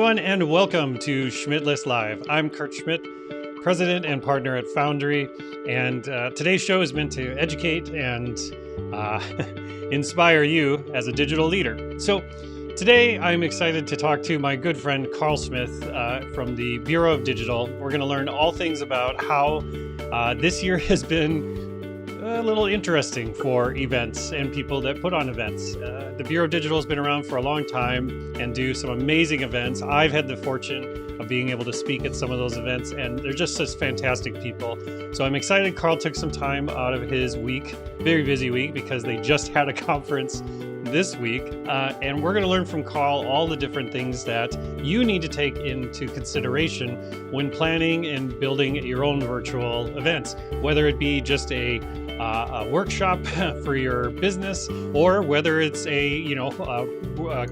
everyone, and welcome to Schmidt List Live. I'm Kurt Schmidt, president and partner at Foundry, and today's show is meant to educate and inspire you as a digital leader. So today I'm excited to talk to my good friend Carl Smith from the Bureau of Digital. We're going to learn all things about how this year has been a little interesting for events and people that put on events. The Bureau of Digital has been around for a long time and do some amazing events. I've had the fortune of being able to speak at some of those events, and they're just such fantastic people. So I'm excited Carl took some time out of his week, very busy week, because they just had a conference this week. And we're going to learn from Carl all the different things that you need to take into consideration when planning and building your own virtual events, whether it be just a workshop for your business, or whether it's a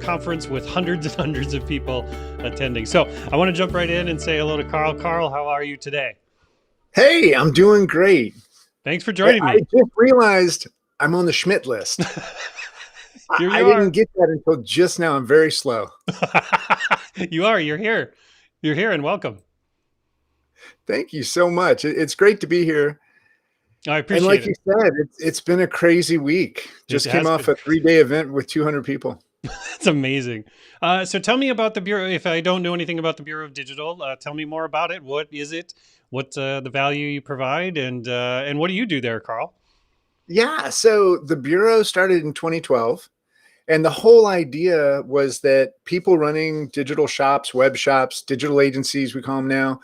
conference with hundreds and hundreds of people attending. So I want to jump right in and say hello to Carl. Carl, how are you today? Hey, I'm doing great. Thanks for joining me. I just realized I'm on the Schmidt list. I didn't get that until just now. I'm very slow. You're here. You're here, and welcome. Thank you so much. It's great to be here. I appreciate it. And like you said, it's been a crazy week. Just came off a 3-day event with 200 people. It's amazing. So tell me about the Bureau. If I don't know anything about the Bureau of Digital, tell me more about it. What is it? What's the value you provide? And what do you do there, Carl? Yeah, so the Bureau started in 2012. And the whole idea was that people running digital shops, web shops, digital agencies, we call them now,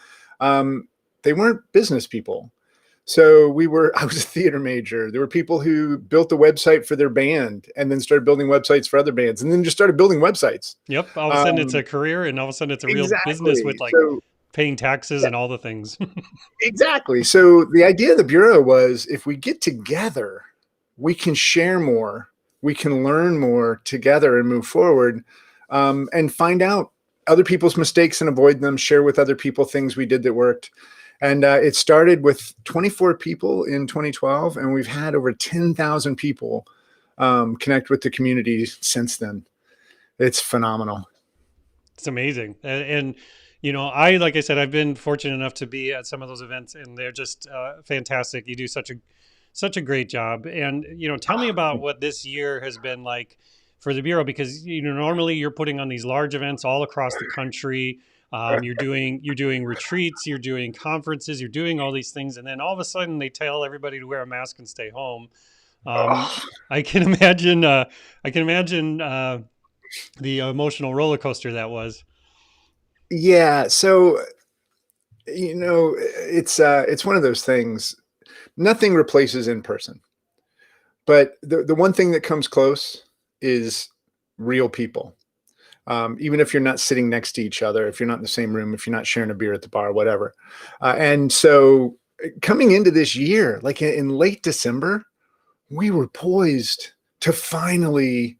they weren't business people. So I was a theater major. There were people who built a website for their band and then started building websites for other bands and then just started building websites. Yep. All of a sudden it's a career, and all of a sudden it's a real business with paying taxes and all the things. Exactly. So the idea of the Bureau was, if we get together, we can share more, we can learn more together and move forward, and find out other people's mistakes and avoid them, share with other people things we did that worked. And it started with 24 people in 2012, and we've had over 10,000 people connect with the community since then. It's phenomenal. It's amazing. And like I said, I've been fortunate enough to be at some of those events, and they're just fantastic. You do such a great job. And, tell me about what this year has been like for the Bureau, because, normally you're putting on these large events all across the country. You're doing retreats, you're doing conferences, you're doing all these things. And then all of a sudden they tell everybody to wear a mask and stay home. I can imagine the emotional roller coaster that was. Yeah. So, it's one of those things. Nothing replaces in person, but the one thing that comes close is real people. Even if you're not sitting next to each other, if you're not in the same room, if you're not sharing a beer at the bar, whatever. And so coming into this year, like in late December, we were poised to finally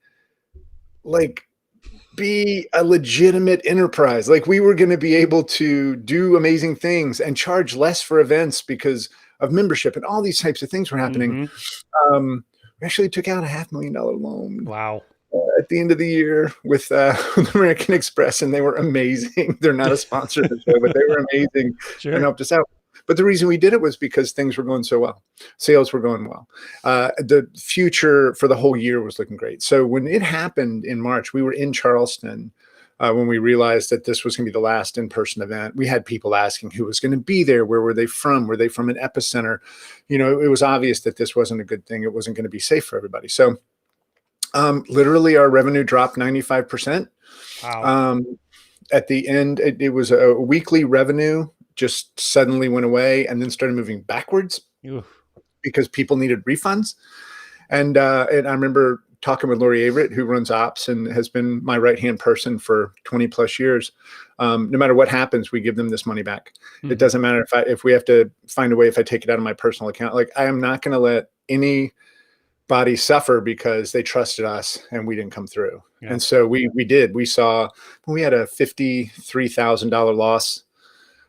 be a legitimate enterprise. Like, we were going to be able to do amazing things and charge less for events because of membership, and all these types of things were happening. Mm-hmm. We actually took out a $500,000 loan. Wow. At the end of the year with American Express, and they were amazing. They're not a sponsor of the show, but they were amazing. Sure. And helped us out. But the reason we did it was because things were going so well. Sales were going well. The future for the whole year was looking great. So when it happened in March, we were in Charleston when we realized that this was going to be the last in-person event. We had people asking who was going to be there. Where were they from? Were they from an epicenter? It was obvious that this wasn't a good thing. It wasn't going to be safe for everybody. So literally our revenue dropped 95%. Wow. At the end, it was a weekly revenue just suddenly went away and then started moving backwards. Oof. Because people needed refunds. And I remember talking with Lori Averett, who runs ops and has been my right-hand person for 20 plus years. No matter what happens, we give them this money back. Mm-hmm. It doesn't matter if we have to find a way, if I take it out of my personal account. Like, I am not going to let anybody suffer because they trusted us and we didn't come through. Yeah. And so we did. We had a $53,000 loss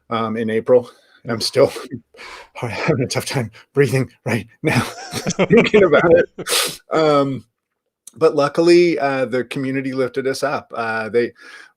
in April. I'm still having a tough time breathing right now thinking about it. But luckily, the community lifted us up.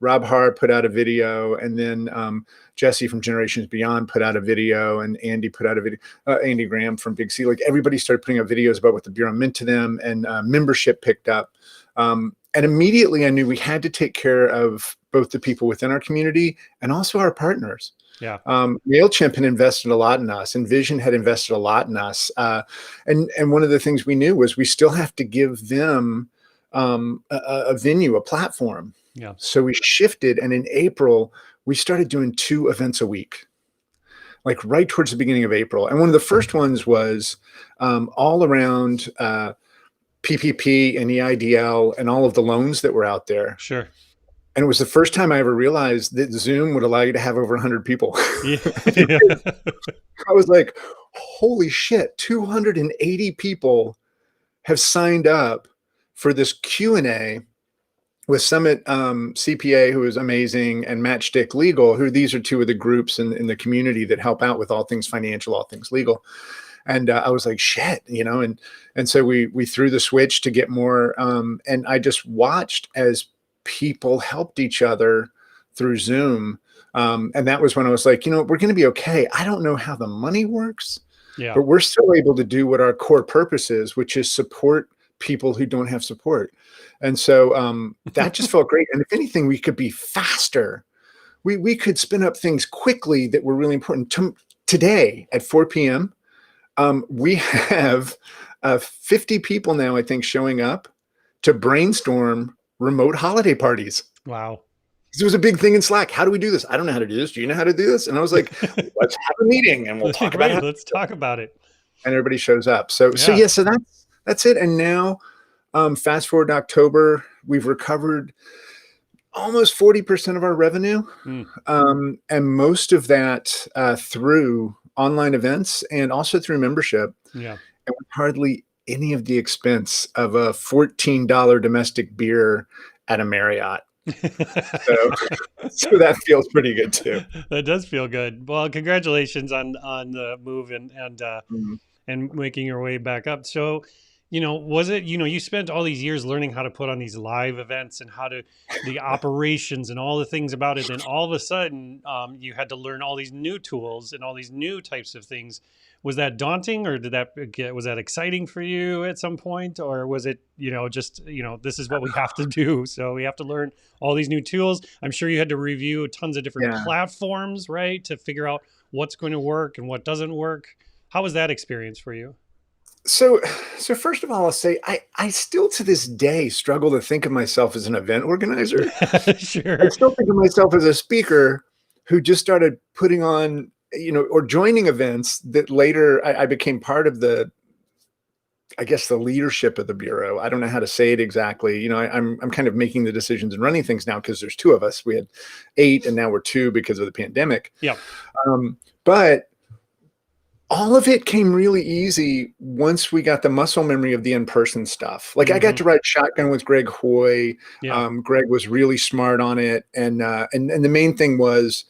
Rob Harr put out a video, and then Jesse from Generations Beyond put out a video, and Andy put out a video. Andy Graham from Big C. Like, everybody started putting out videos about what the Bureau meant to them, and membership picked up. And immediately I knew we had to take care of both the people within our community and also our partners. Yeah. MailChimp had invested a lot in us, and Vision had invested a lot in us. And one of the things we knew was we still have to give them a venue, a platform. Yeah. So we shifted, and in April, we started doing 2 events a week, like right towards the beginning of April. And one of the first ones was all around PPP and EIDL and all of the loans that were out there. Sure. And it was the first time I ever realized that Zoom would allow you to have over 100 people. Yeah. I was like, holy shit, 280 people have signed up for this Q&A with Summit CPA, who is amazing, and Matchstick Legal, who these are 2 of the groups in the community that help out with all things financial, all things legal. And I was like, shit, and so we threw the switch to get more. And I just watched as people helped each other through Zoom. And that was when I was like, we're going to be okay. I don't know how the money works, but we're still able to do what our core purpose is, which is support people who don't have support. And so that just felt great. And if anything, we could be faster. We could spin up things quickly that were really important. Today at 4 p.m., we have 50 people now, I think, showing up to brainstorm remote holiday parties. Wow. It was a big thing in Slack. How do we do this? I don't know how to do this. Do you know how to do this? And I was like, let's have a meeting and we'll talk about it. Let's talk about it. And everybody shows up. So that's it. And now, fast forward to October, we've recovered almost 40% of our revenue. And most of that through online events and also through membership. Yeah. And with hardly any of the expense of a $14 domestic beer at a Marriott. So that feels pretty good too. That does feel good. Well, congratulations on the move and making your way back up. So, was it, you spent all these years learning how to put on these live events and the operations and all the things about it. And all of a sudden you had to learn all these new tools and all these new types of things. Was that daunting, or was that exciting for you at some point? Or was it, just, this is what we have to do. So we have to learn all these new tools. I'm sure you had to review tons of different platforms, right? To figure out what's going to work and what doesn't work. How was that experience for you? So first of all, I'll say I still to this day struggle to think of myself as an event organizer. Sure. I still think of myself as a speaker who just started putting on, or joining events that later I became part of the leadership of the Bureau. I don't know how to say it exactly. I'm kind of making the decisions and running things now because there's 2 of us. We had 8 and now we're 2 because of the pandemic. Yeah. But all of it came really easy once we got the muscle memory of the in-person stuff. Like I got to ride shotgun with Greg Hoy. Yeah. Greg was really smart on it. And the main thing was,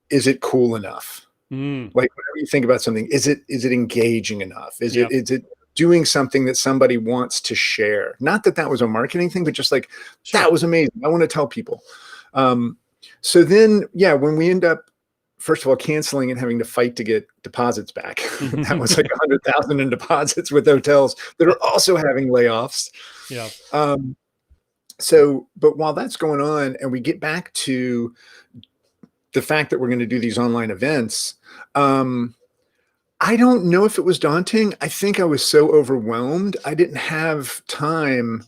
is it cool enough? Like whenever you think about something, is it engaging enough? Is it doing something that somebody wants to share? Not that was a marketing thing, but just like, that was amazing. I want to tell people. So then, when we end up, first of all, canceling and having to fight to get deposits back. That was like 100,000 in deposits with hotels that are also having layoffs. Yeah. But while that's going on and we get back to the fact that we're going to do these online events, I don't know if it was daunting. I think I was so overwhelmed. I didn't have time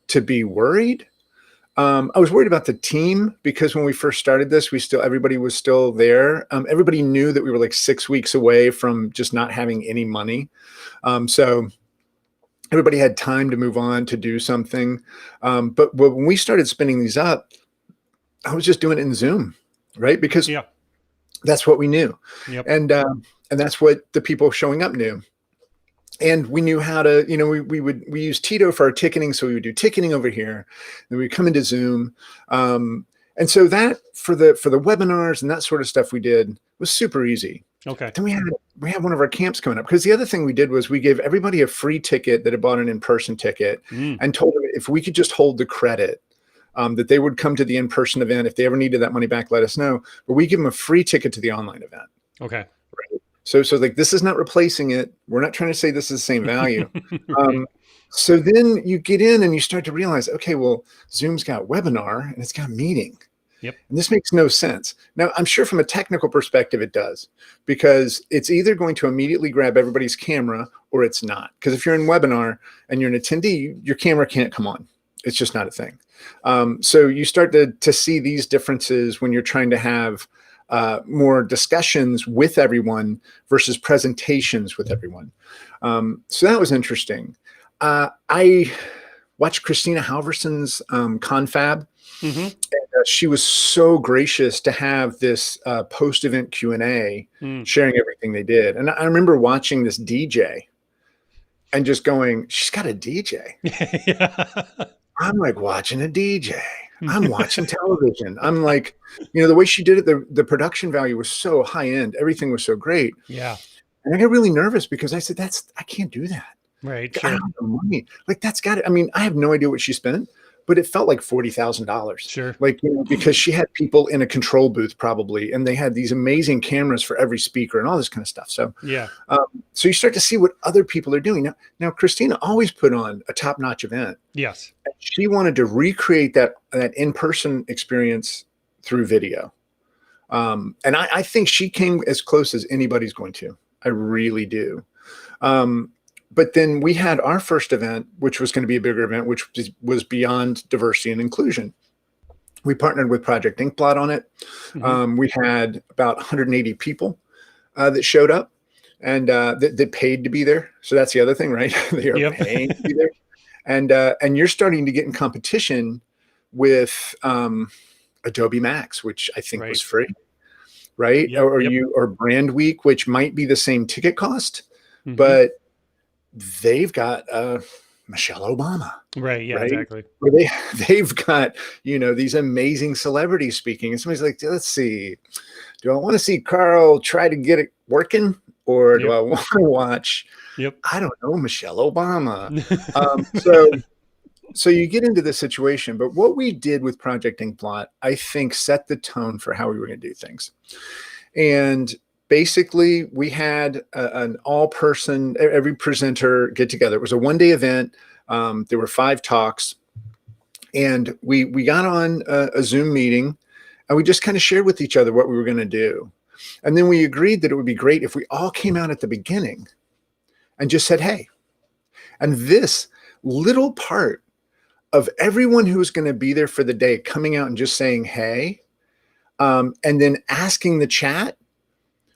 to be worried. I was worried about the team because when we first started this, everybody was still there. Everybody knew that we were like 6 weeks away from just not having any money. So everybody had time to move on to do something. But when we started spinning these up, I was just doing it in Zoom, right? Because that's what we knew. Yep. And that's what the people showing up knew. And we knew how to, we use Tito for our ticketing. So we would do ticketing over here, and we'd come into Zoom. And so that for the webinars and that sort of stuff we did was super easy. Okay. Then we had one of our camps coming up, because the other thing we did was we gave everybody a free ticket that had bought an in-person ticket, and told them if we could just hold the credit, that they would come to the in-person event. If they ever needed that money back, let us know. But we give them a free ticket to the online event. Okay. Right? So like, this is not replacing it. We're not trying to say this is the same value. Right. So then you get in and you start to realize, okay, well, Zoom's got webinar and it's got meeting. Yep. And this makes no sense. Now, I'm sure from a technical perspective, it does, because it's either going to immediately grab everybody's camera or it's not. Because if you're in webinar and you're an attendee, your camera can't come on. It's just not a thing. So you start to see these differences when you're trying to have more discussions with everyone versus presentations with everyone. So that was interesting. I watched Christina Halverson's Confab. And, she was so gracious to have this post-event Q&A, sharing everything they did. And I remember watching this DJ and just going, she's got a DJ. Yeah. I'm like watching a DJ. I'm watching television. I'm like, the way she did it, the production value was so high end. Everything was so great. Yeah. And I got really nervous because I said, I can't do that. Right. I Sure. don't have the money. Like, that's got it. I mean, I have no idea what she spent, but it felt like $40,000. Sure. Like, because she had people in a control booth probably, and they had these amazing cameras for every speaker and all this kind of stuff. So, Yeah. So you start to see what other people are doing. Now Christina always put on a top-notch event. Yes. She wanted to recreate that in-person experience through video. And I think she came as close as anybody's going to. I really do. But then we had our first event, which was going to be a bigger event, which was beyond diversity and inclusion. We partnered with Project Inkblot on it. We had about 180 people that showed up, and that paid to be there. So that's the other thing, right? They are paying to be there. And you're starting to get in competition with Adobe Max, which I think was free, right? Or Brand Week, which might be the same ticket cost, but they've got Michelle Obama. Right. Yeah, exactly. Or they've got, these amazing celebrities speaking. And somebody's like, let's see, do I want to see Carl try to get it working? Or do I want to watch, I don't know, Michelle Obama? So you get into this situation. But what we did with Project Inkblot, I think, set the tone for how we were going to do things. And basically, we had an all-person, every presenter get together. It was a one-day event. There were 5 talks. And we got on a Zoom meeting, and we just kind of shared with each other what we were going to do. And then we agreed that it would be great if we all came out at the beginning and just said, hey. And this little part of everyone who was going to be there for the day coming out and just saying, hey, and then asking the chat,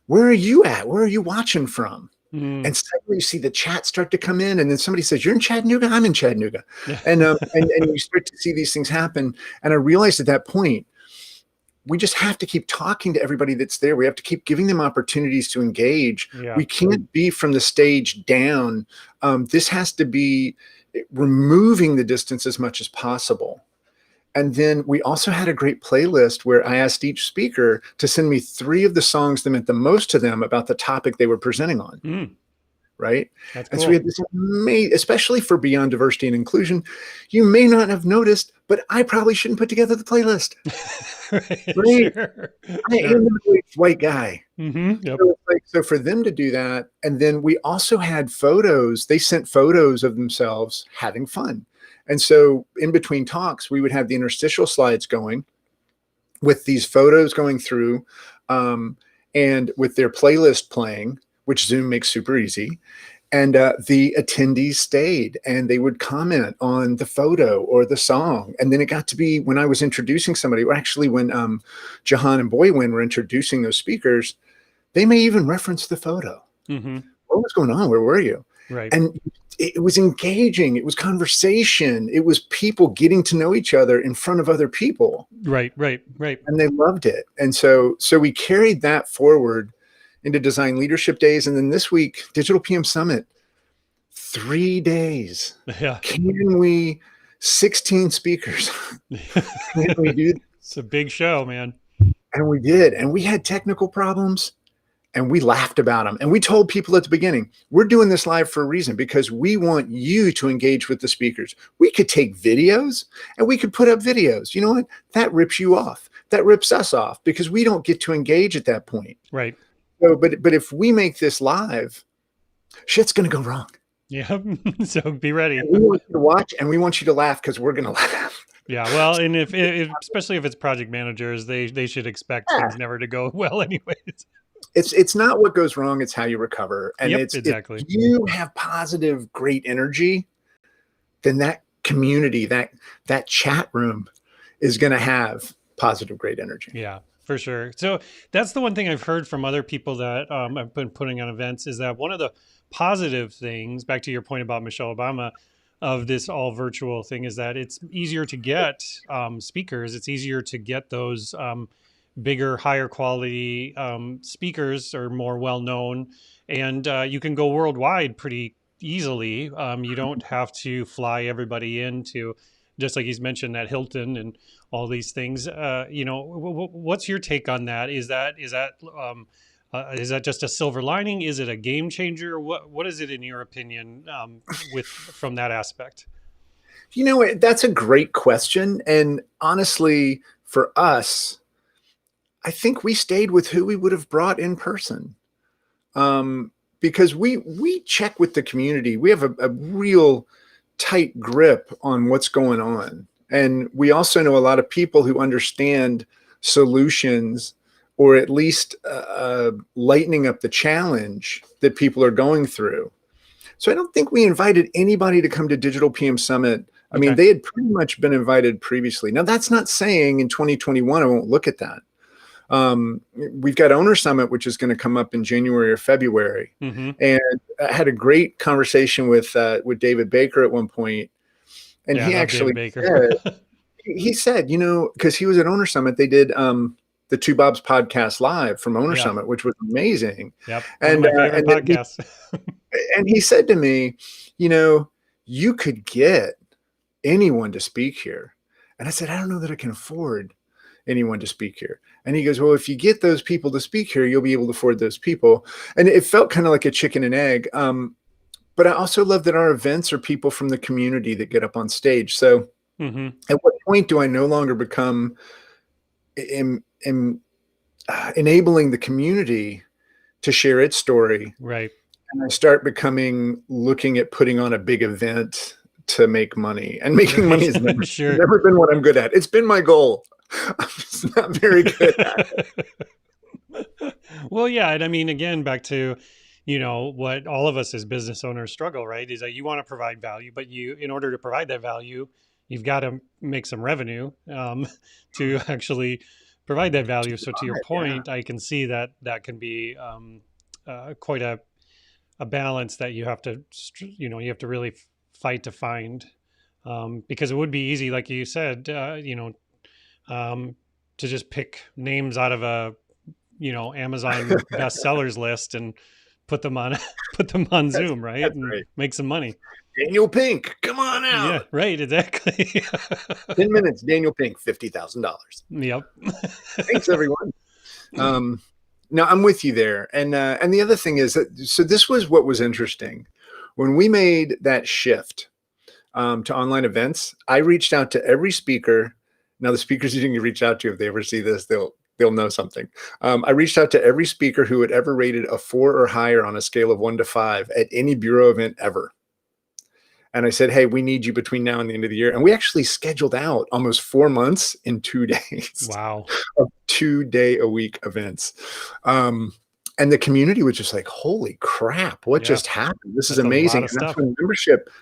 where are you at? Where are you watching from? And suddenly you see the chat start to come in, and then somebody says, you're in Chattanooga? I'm in Chattanooga. And you start to see these things happen. And I realized at that point, we just have to keep talking to everybody that's there. We have to keep giving them opportunities to engage. We can't be from the stage down. This has to be removing the distance as much as possible. And then we also had a great playlist where I asked each speaker to send me 3 of the songs that meant the most to them about the topic they were presenting on. Right. That's and cool. So we had this amazing, especially for Beyond Diversity and Inclusion. You may not have noticed, but I probably shouldn't put together the playlist. Right? Sure. I am a white guy. Yep. So for them to do that, and then we also had photos. They sent photos of themselves having fun. And so in between talks, we would have the interstitial slides going with these photos going through, and with their playlist playing, which Zoom makes super easy. And the attendees stayed and they would comment on the photo or the song. And then it got to be when I was introducing somebody, or actually when Jahan and Boywin were introducing those speakers, they may even reference the photo. What was going on? Where were you? Right. And it was engaging. It was conversation. It was people getting to know each other in front of other people. Right. And they loved it. And so we carried that forward into Design Leadership Days. And then this week, Digital PM Summit, 3 days. Yeah. Can we, 16 speakers, can we do that? It's a big show, man. And we did. And we had technical problems. and we laughed about them. And we told people at the beginning, we're doing this live for a reason, because we want you to engage with the speakers. We could take videos and we could put up videos. You know what? That rips you off. That rips us off because we don't get to engage at that point. Right. So, but if we make this live, shit's going to go wrong. Yeah. So be ready. And we want you to watch and we want you to laugh because we're going to laugh. Yeah. Well, and if especially if it's project managers, they should expect things never to go well anyways. It's not what goes wrong, it's how you recover. And Yep, it's exactly. if you have positive, great energy, then that community, that chat room is going to have positive, great energy. Yeah, for sure. So that's the one thing I've heard from other people that I've been putting on events is that one of the positive things, back to your point about Michelle Obama, of this all virtual thing, is that it's easier to get speakers. It's easier to get those bigger, higher quality speakers or more well known, and you can go worldwide pretty easily. You don't have to fly everybody into, just like he's mentioned, that Hilton and all these things. What's your take on that? Is that just a silver lining? Is it a game changer? What is it in your opinion from that aspect? That's a great question. And honestly, for us, I think we stayed with who we would have brought in person, because we check with the community. We have a real tight grip on what's going on. And we also know a lot of people who understand solutions, or at least lightening up the challenge that people are going through. So I don't think we invited anybody to come to Digital PM Summit. I mean, they had pretty much been invited previously. Now, that's not saying in 2021, I won't look at that. We've got Owner Summit, which is going to come up in January or February. Mm-hmm. And I had a great conversation with David Baker at one point. And he actually said, because he was at Owner Summit, they did the Two Bobs podcast live from Owner Summit, which was amazing. Yep. And my favorite podcast. And he said to me, you could get anyone to speak here. And I said, I don't know that I can afford anyone to speak here. And he goes, well, if you get those people to speak here, you'll be able to afford those people. And it felt kind of like a chicken and egg. But I also love that our events are people from the community that get up on stage. So at what point do I no longer become enabling the community to share its story? Right. And I start looking at putting on a big event to make money. And making money has never been what I'm good at. It's been my goal. I'm just not very good at it. Well, yeah. And I mean, again, back to, what all of us as business owners struggle, right? Is that you want to provide value, but in order to provide that value, you've got to make some revenue to actually provide that value. So to your point, I can see that can be quite a balance that you have to, really fight to find, because it would be easy, like you said, to just pick names out of a, Amazon bestsellers list and put them on Zoom, right? That's and right. Make some money. Daniel Pink, come on out. Yeah, right, exactly. 10 minutes, Daniel Pink, $50,000. Yep. Thanks, everyone. No, I'm with you there. And the other thing is that, so this was what was interesting. When we made that shift to online events, I reached out to every speaker. Now, the speakers you can reach out to, if they ever see this, they'll know something. I reached out to every speaker who had ever rated a 4 or higher on a scale of 1 to 5 at any bureau event ever. And I said, hey, we need you between now and the end of the year. And we actually scheduled out almost 4 months in 2 days. Wow. Of 2-day-a-week events. And the community was just like, holy crap, what just happened? This is amazing. And that's when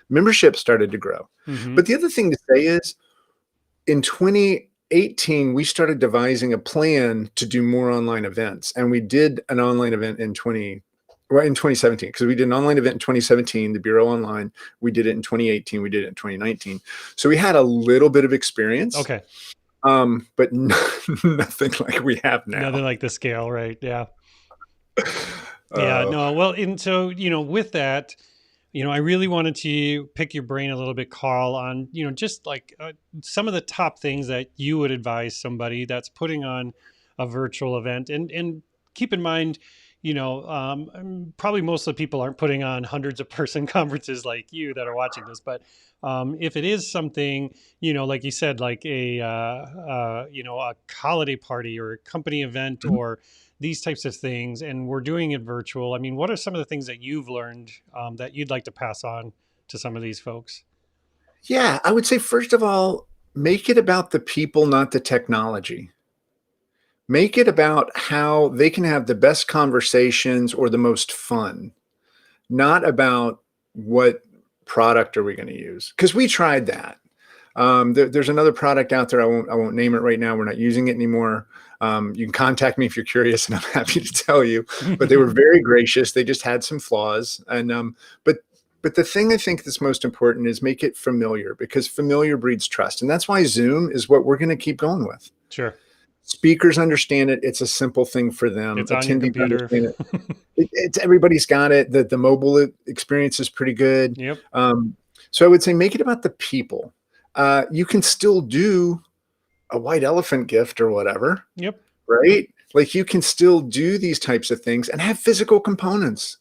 membership started to grow. Mm-hmm. But the other thing to say is, in 2018, we started devising a plan to do more online events. And we did an online event in 2017, because we did an online event in 2017, the Bureau Online. We did it in 2018. We did it in 2019. So we had a little bit of experience. Okay. But nothing like we have now. Nothing like the scale, right? Yeah. Yeah, no. Well, and so, with that, I really wanted to pick your brain a little bit, Carl, on, just like some of the top things that you would advise somebody that's putting on a virtual event. And keep in mind, probably most of the people aren't putting on hundreds of person conferences like you that are watching this, but if it is something, like you said, like a holiday party or a company event Mhm. or these types of things, and we're doing it virtual. I mean, what are some of the things that you've learned that you'd like to pass on to some of these folks? Yeah, I would say, first of all, make it about the people, not the technology. Make it about how they can have the best conversations or the most fun, not about what product are we going to use. Because we tried that. There's another product out there. I won't name it right now. We're not using it anymore. You can contact me if you're curious, and I'm happy to tell you. But they were very gracious. They just had some flaws, and but but the thing I think that's most important is make it familiar, because familiar breeds trust, and that's why Zoom is what we're going to keep going with. Sure. Speakers understand it. It's a simple thing for them. It's on your Attendees computer. understand it. It's everybody's got it. The mobile experience is pretty good. Yep. So I would say make it about the people. You can still do a white elephant gift or whatever, Yep. right? Like, you can still do these types of things and have physical components.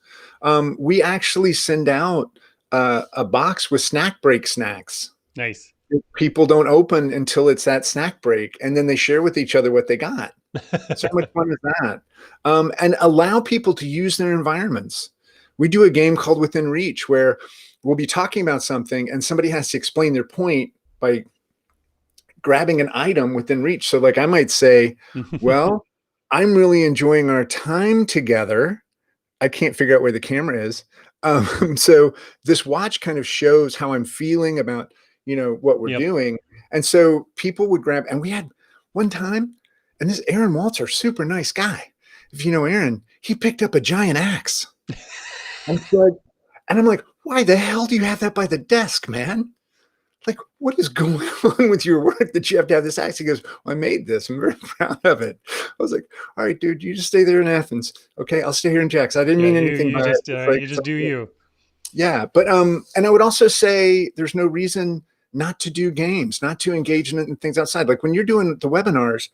We actually send out a box with snack break snacks. Nice. People don't open until it's that snack break, and then they share with each other what they got. So much fun is that. And allow people to use their environments. We do a game called Within Reach, where we'll be talking about something and somebody has to explain their point by grabbing an item within reach. So like I might say, well, I'm really enjoying our time together. I can't figure out where the camera is. So this watch kind of shows how I'm feeling about, what we're Yep. doing. And so people would grab, and we had one time, and this Aaron Walter, super nice guy. If you know Aaron, he picked up a giant axe and said, and I'm like, why the hell do you have that by the desk, man? Like, what is going on with your work that you have to have this axe? He goes, well, I made this. I'm very proud of it. I was like, all right, dude, you just stay there in Athens. Okay, I'll stay here in Jax. I didn't Yeah. mean You anything you by it. just It's like, you just do you. yeah, but and I would also say there's no reason not to do games, not to engage in things outside. Like when you're doing the webinars,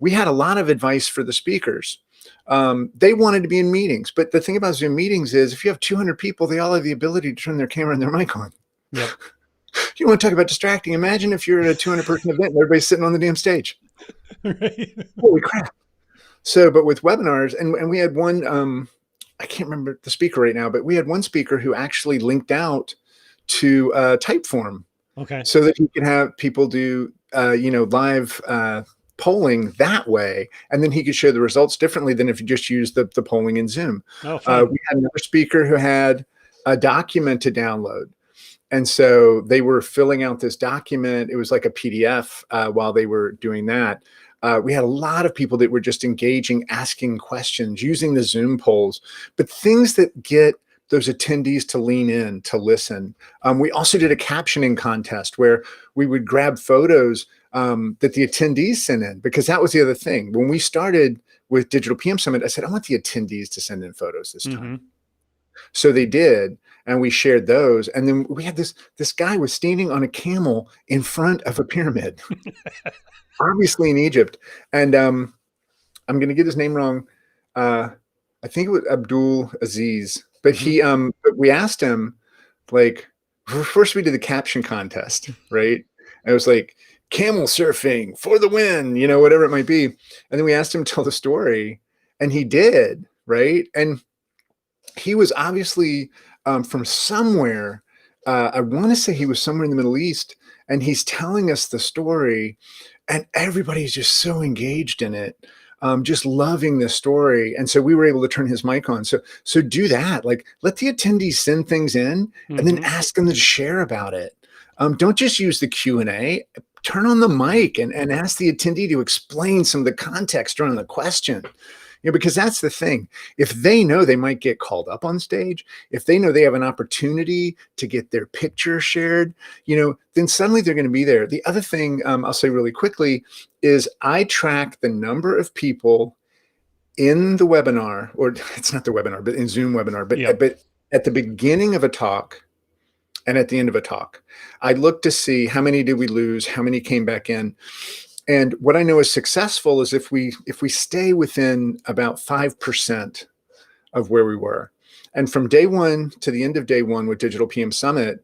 we had a lot of advice for the speakers. They wanted to be in meetings, but the thing about Zoom meetings is if you have 200 people, they all have the ability to turn their camera and their mic on. Yep. You want to talk about distracting? Imagine if you're at a 200-person event and everybody's sitting on the damn stage. Right. Holy crap. So, but with webinars, and we had one, I can't remember the speaker right now, but we had one speaker who actually linked out to Typeform Okay. so that he could have people do, live polling that way. And then he could show the results differently than if you just use the polling in Zoom. Oh, fun. We had another speaker who had a document to download. And so they were filling out this document. It was like a PDF while they were doing that. We had a lot of people that were just engaging, asking questions, using the Zoom polls, but things that get those attendees to lean in, to listen. We also did a captioning contest where we would grab photos that the attendees sent in, because that was the other thing. When we started with Digital PM Summit, I said, I want the attendees to send in photos this time. So they did, and we shared those. And then we had this guy was standing on a camel in front of a pyramid, obviously in Egypt. And I'm going to get his name wrong. I think it was Abdul Aziz, but but we asked him, like, first we did the caption contest, right? And it was like, camel surfing for the win, whatever it might be. And then we asked him to tell the story, and he did, right? And he was obviously from somewhere. I want to say he was somewhere in the Middle East, and he's telling us the story, and everybody's just so engaged in it, just loving the story. And so we were able to turn his mic on. So do that. Like, let the attendees send things in, and then ask them to share about it. Don't just use the Q&A. Turn on the mic and ask the attendee to explain some of the context around the question. Because that's the thing. If they know they might get called up on stage, if they know they have an opportunity to get their picture shared, then suddenly they're going to be there. The other thing I'll say really quickly is I track the number of people in the webinar, or it's not the webinar, but in Zoom webinar, but at the beginning of a talk and at the end of a talk. I look to see how many did we lose, how many came back in. And what I know is successful is if we stay within about 5% of where we were. And from day one to the end of day one with Digital PM Summit,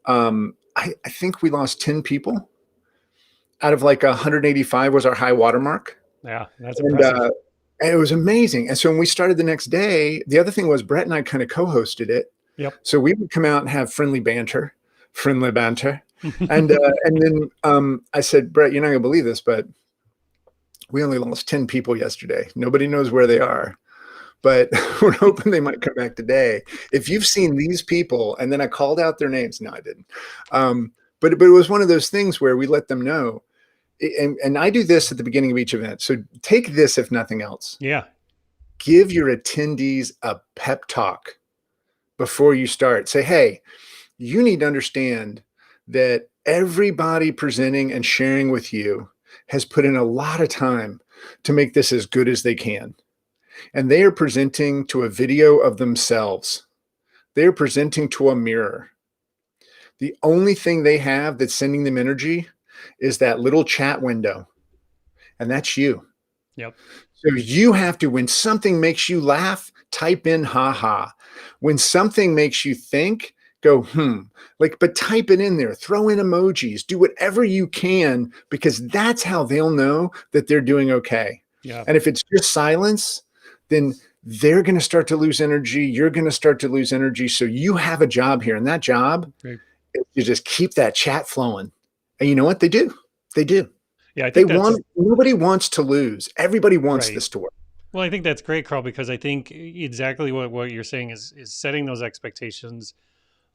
I think we lost 10 people out of like 185 was our high watermark. Yeah, that's impressive. And it was amazing. And so when we started the next day, the other thing was Brett and I kind of co-hosted it. Yep. So we would come out and have friendly banter. And then I said, Brett, you're not gonna believe this, but we only lost 10 people yesterday. Nobody knows where they are, but we're hoping they might come back today. If you've seen these people, and then I called out their names. No, I didn't. But it was one of those things where we let them know. And I do this at the beginning of each event. So take this, if nothing else. Yeah. Give your attendees a pep talk before you start. Say, hey, you need to understand that everybody presenting and sharing with you has put in a lot of time to make this as good as they can. And they are presenting to a video of themselves. They are presenting to a mirror. The only thing they have that's sending them energy is that little chat window. And that's you. Yep. So you have to, when something makes you laugh, type in haha. When something makes you think, go, but type it in there, throw in emojis, do whatever you can, because that's how they'll know that they're doing okay. Yeah. And if it's just silence, then they're going to start to lose energy. You're going to start to lose energy. So you have a job here, and that job is to just keep that chat flowing. And you know what they do? They do. Yeah, I think nobody wants to lose. Everybody wants this to work. Well, I think that's great, Carl, because I think exactly what you're saying is setting those expectations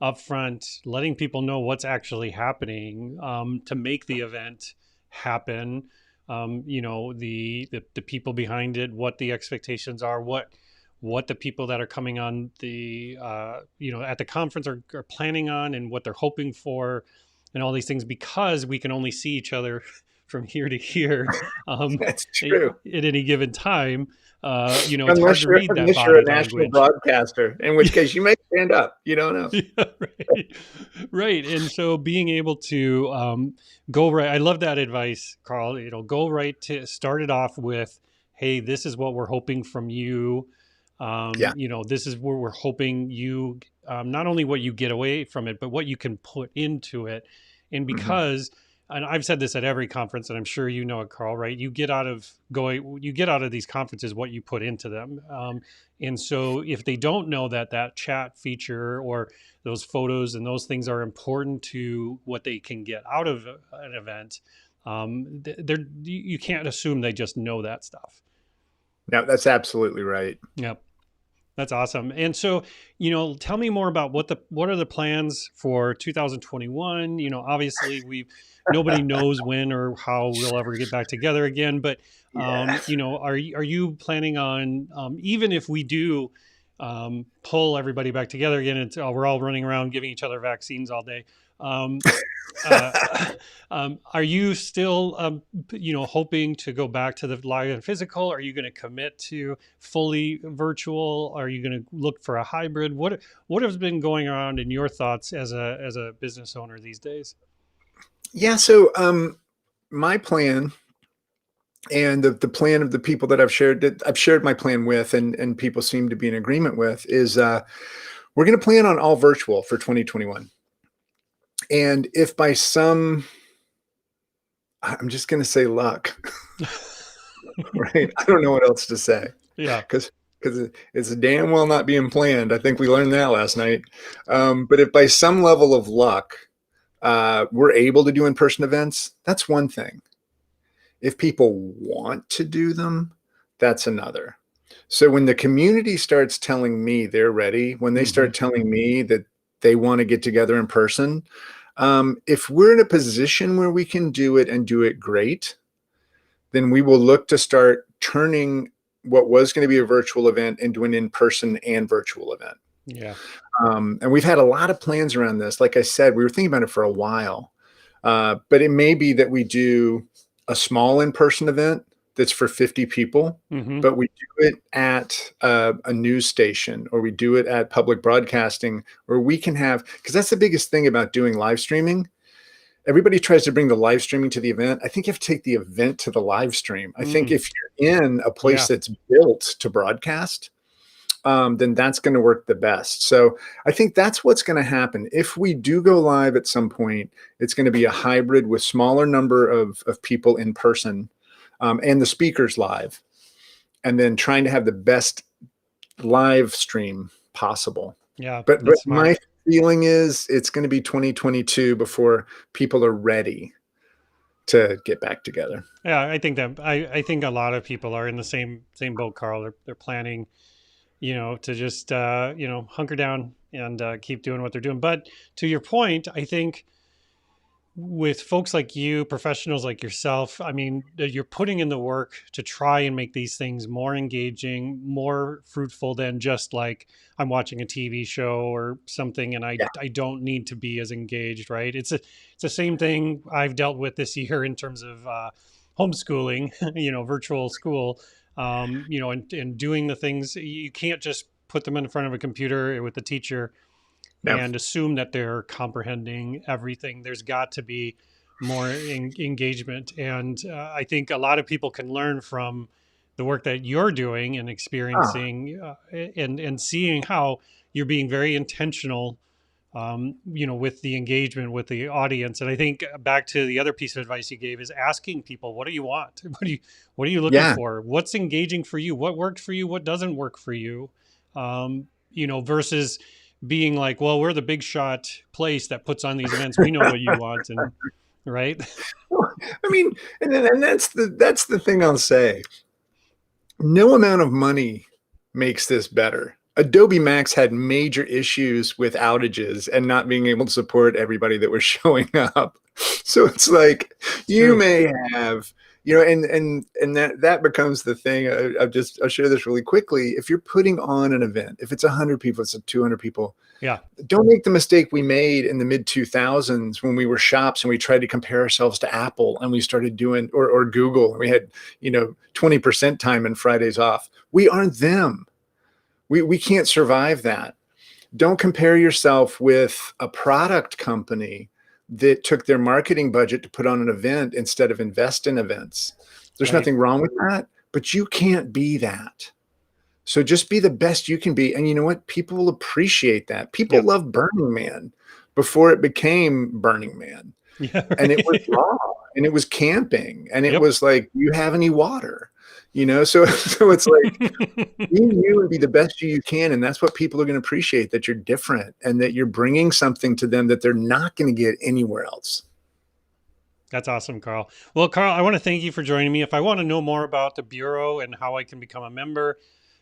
up front, letting people know what's actually happening to make the event happen. The people behind it, what the expectations are, what the people that are coming on the at the conference are planning on, and what they're hoping for, and all these things, because we can only see each other from here to here. That's true. At any given time. It's unless hard to read that unless body you're a language. national broadcaster, in which case you may stand up. You don't know. Yeah, right. And so being able to go right. I love that advice, Carl. Go right to start it off with, hey, this is what we're hoping from you. This is where we're hoping you, not only what you get away from it, but what you can put into it. And because, and I've said this at every conference, and I'm sure you know it, Carl, right? You get out of these conferences what you put into them. And so if they don't know that chat feature or those photos and those things are important to what they can get out of an event, you can't assume they just know that stuff. No, that's absolutely right. Yep. That's awesome. And so, tell me more about what are the plans for 2021? Obviously nobody knows when or how we'll ever get back together again, but are you planning on, even if we do pull everybody back together again, and we're all running around giving each other vaccines all day. Are you still, hoping to go back to the live and physical? Are you going to commit to fully virtual? Are you going to look for a hybrid? What has been going around in your thoughts as a business owner these days? Yeah. So, my plan and the plan of the people that I've shared my plan with, and people seem to be in agreement with, is we're going to plan on all virtual for 2021. And if by some, I'm just going to say luck, right? I don't know what else to say. Yeah. Because it's damn well not being planned. I think we learned that last night. But if by some level of luck, we're able to do in-person events, that's one thing. If people want to do them, that's another. So when the community starts telling me they're ready, when they start telling me that they want to get together in person, if we're in a position where we can do it and do it great, then we will look to start turning what was going to be a virtual event into an in-person and virtual event. Yeah. And we've had a lot of plans around this. Like I said, we were thinking about it for a while, but it may be that we do a small in-person event that's for 50 people, but we do it at a news station, or we do it at public broadcasting, or we can have, because that's the biggest thing about doing live streaming. Everybody tries to bring the live streaming to the event. I think you have to take the event to the live stream. I think if you're in a place that's built to broadcast, then that's going to work the best. So I think that's what's going to happen. If we do go live at some point, it's going to be a hybrid with smaller number of people in person, and the speakers live, and then trying to have the best live stream possible. Yeah, But that's smart. my feeling is it's going to be 2022 before people are ready to get back together. Yeah, I think that I think a lot of people are in the same boat, Carl. They're planning, to just hunker down and keep doing what they're doing. But to your point, I think with folks like you, professionals like yourself, I mean, you're putting in the work to try and make these things more engaging, more fruitful than just like I'm watching a TV show or something and Yeah. I don't need to be as engaged, right? It's the same thing I've dealt with this year in terms of homeschooling, virtual school, and doing the things you can't just put them in front of a computer with the teacher No. and assume that they're comprehending everything. There's got to be more engagement. And I think a lot of people can learn from the work that you're doing and Ah, experiencing and seeing how you're being very intentional, with the engagement with the audience. And I think back to the other piece of advice you gave is asking people, what do you want? What are you looking yeah. for? What's engaging for you? What works for you? What doesn't work for you? Versus being like, well, we're the big shot place that puts on these events. We know what you want. And right. I mean, and that's the thing I'll say. No amount of money makes this better. Adobe Max had major issues with outages and not being able to support everybody that was showing up. So it's like It's you true. may have, and that becomes the thing. I'll share this really quickly. If you're putting on an event, if it's 100 people, it's 200 people, Yeah. don't make the mistake we made in the mid 2000s when we were shops and we tried to compare ourselves to Apple and we started doing or Google and we had 20% time and Fridays off. We aren't them. We can't survive that. Don't compare yourself with a product company that took their marketing budget to put on an event instead of invest in events. There's Right. nothing wrong with that, but you can't be that. So just be the best you can be. And you know what? People will appreciate that. People Yeah. love Burning Man before it became Burning Man. Yeah. And it was Right. raw and it was camping and it Yep. was like, do you have any water? So so it's like be you and be the best you can. And that's what people are going to appreciate, that you're different and that you're bringing something to them that they're not going to get anywhere else. That's awesome, Carl. Well, Carl, I want to thank you for joining me. If I want to know more about the Bureau and how I can become a member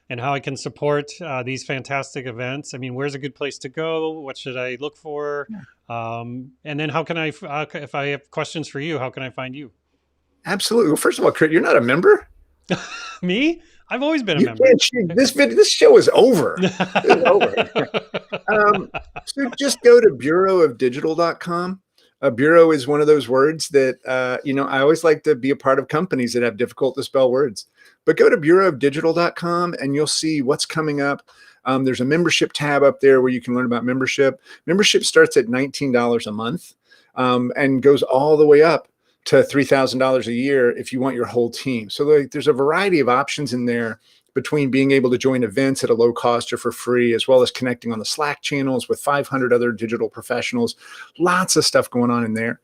and how I can support these fantastic events, I mean, where's a good place to go? What should I look for? And then how can if I have questions for you, how can I find you? Absolutely. Well, first of all, Kurt, you're not a member. Me? I've always been a You member. can't shoot this show is over. It's over. So just go to bureauofdigital.com. Bureau is one of those words that, I always like to be a part of companies that have difficult to spell words. But go to bureauofdigital.com and you'll see what's coming up. There's a membership tab up there where you can learn about membership. Membership starts at $19 a month and goes all the way up to $3,000 a year if you want your whole team. So there's a variety of options in there between being able to join events at a low cost or for free, as well as connecting on the Slack channels with 500 other digital professionals. Lots of stuff going on in there.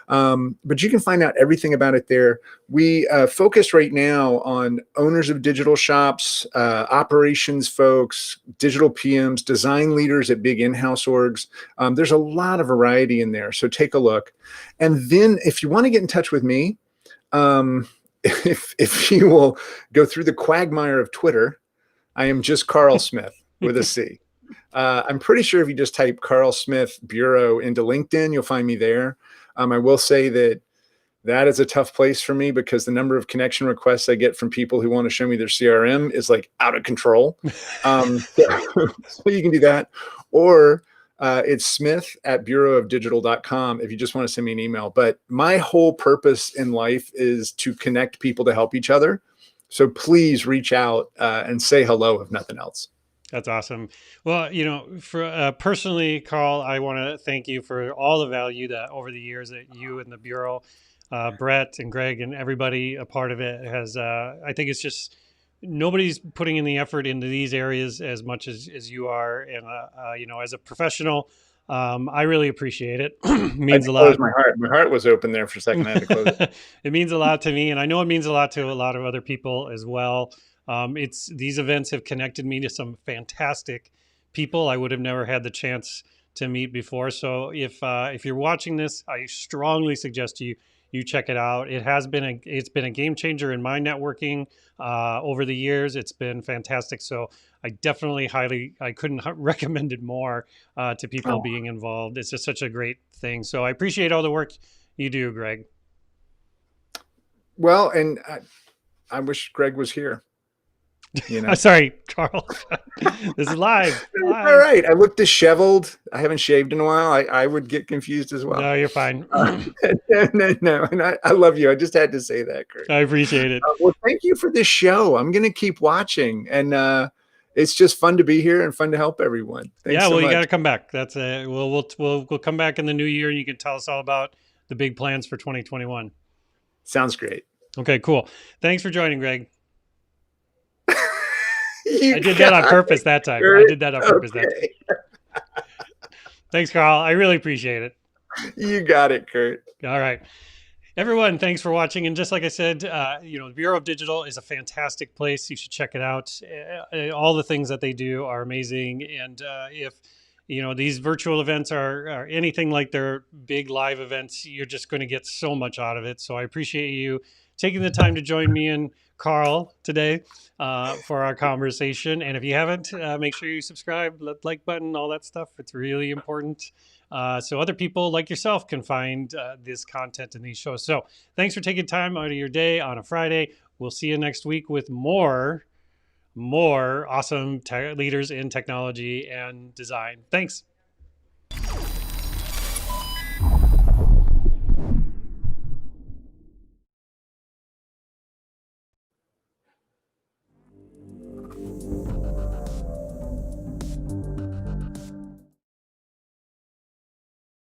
But you can find out everything about it there. We focus right now on owners of digital shops, operations folks, digital PMs, design leaders at big in-house orgs. There's a lot of variety in there. So take a look. And then if you want to get in touch with me, if you will go through the quagmire of Twitter, I am just Carl Smith with a C. I'm pretty sure if you just type Carl Smith Bureau into LinkedIn, you'll find me there. I will say that is a tough place for me because the number of connection requests I get from people who want to show me their CRM is like out of control. So you can do that. Or it's smith@bureauofdigital.com if you just want to send me an email. But my whole purpose in life is to connect people to help each other. So please reach out and say hello, if nothing else. That's awesome. Well, for personally, Carl, I want to thank you for all the value that over the years that you and the Bureau, Brett and Greg and everybody a part of it has. I think it's just nobody's putting in the effort into these areas as much as you are. And, as a professional, I really appreciate it. Means a lot. My heart. My heart was open there for a second. I had to close it. It means a lot to me, and I know it means a lot to a lot of other people as well. These events have connected me to some fantastic people I would have never had the chance to meet before. So if you're watching this, I strongly suggest you check it out. It's been a game changer in my networking over the years. It's been fantastic. So I couldn't recommend it more to people being involved. It's just such a great thing. So I appreciate all the work you do, Greg. Well, and I wish Greg was here. Sorry, Carl. This is live. All right. I look disheveled. I haven't shaved in a while. I would get confused as well. No, you're fine. No. And I love you. I just had to say that, Kurt. I appreciate it. Well, thank you for this show. I'm going to keep watching, and it's just fun to be here and fun to help everyone. Thanks so you much. got to come back. That's we'll come back in the new year, and you can tell us all about the big plans for 2021. Sounds great. Okay, cool. Thanks for joining, Greg. I did that on purpose that time. I did that on purpose that time. Thanks, Carl. I really appreciate it. You got it, Kurt. All right. Everyone, thanks for watching. And just like I said, the Bureau of Digital is a fantastic place. You should check it out. All the things that they do are amazing. And if these virtual events are anything like their big live events, you're just going to get so much out of it. So I appreciate you taking the time to join me and Carl today for our conversation. And if you haven't, make sure you subscribe, like button, all that stuff. It's really important. So other people like yourself can find this content in these shows. So thanks for taking time out of your day on a Friday. We'll see you next week with more awesome leaders in technology and design. Thanks.